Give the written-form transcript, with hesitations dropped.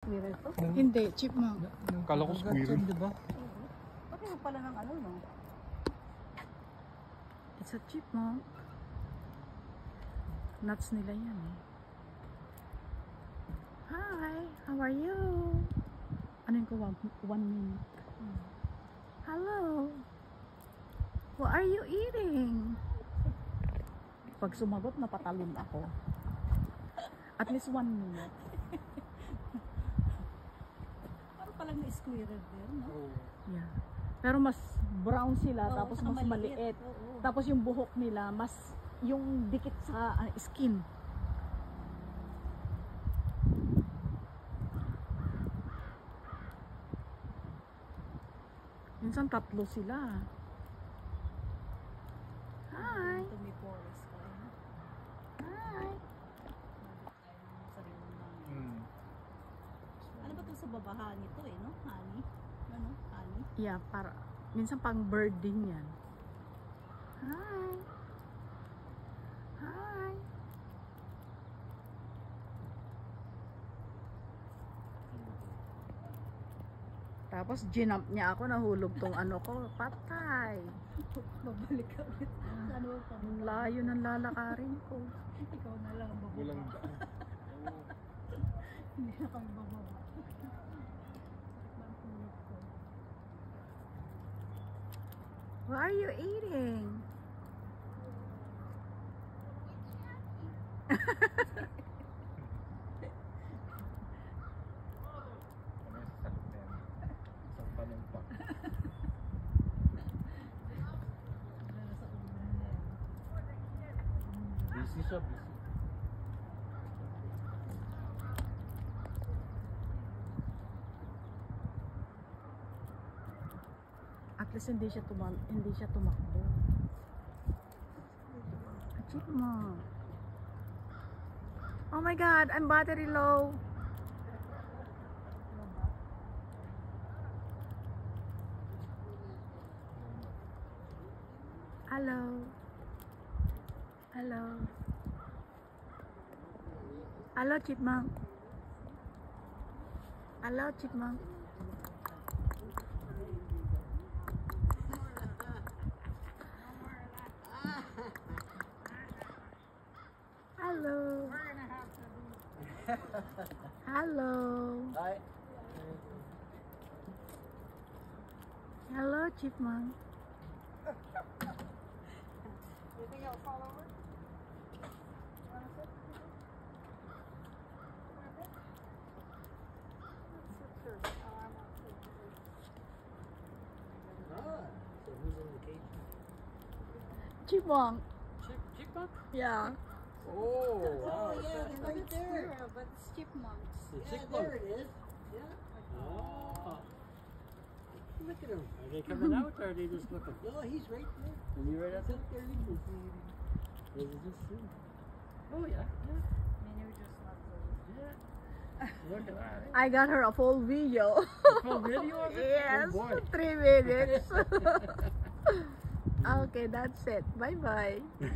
Squirrel to? Hindi, chipmunk. Kala ko squirrel. Diba? Bakit yung pala ng ano, no? It's a chipmunk. Nuts nila yan eh. Hi, how are you? Ano yung ko? 1 minute. Hello. What are you eating? Pag sumagot, napatalon ako. At least 1 minute. Parang palang na squirrel there, no? Yeah. Pero mas brown sila, Oo, tapos saka mas maliit. Oo. Tapos yung buhok nila, mas yung dikit sa skin. Minsan tatlo sila. Hi! Ito may forest pa rin. Hi! Sariling hangin. Ano ba ito sa babahan nito eh, no? Honey? Ano? Honey? Yeah, para minsan pang bird din yan. Hi! Hi! Tapos ginump niya ako, nahulog tong ano ko, patay. Babalik ka ulit. Ano ba pa? Ang layo ng lalakarin ko. Ikaw na lang ang bababa. Walang daan. Hindi na kami bababa. What are you eating? Ano yung sasagot na yan? Isang tanong pa. Lalo sa ulo na yan. Busy siya, busy. At least hindi siya tumakbo. A chipmunk. Oh my god, I'm battery low. Hello. Hello. Hello, chipmunk. Hello, chipmunk. Hello. Hello. Hi. Hello, chipmunk. Anything else all over? So who's in the cage? Chipmunk. Chipmunk? Yeah. Oh, Oh, yeah, that's they're right there. But it's chipmunks. the Yeah, chipmunk. there it is. Yeah. Oh. Look at him. Are they coming out or are they just looking? No, he's right there. Is he right out He's there? up there eating. Is he just sitting? Oh yeah, yeah, And you're just not close. yeah. Look at that. I got her a full video. Full video of it? Yes, Oh boy. 3 minutes. Okay, that's it. Bye-bye.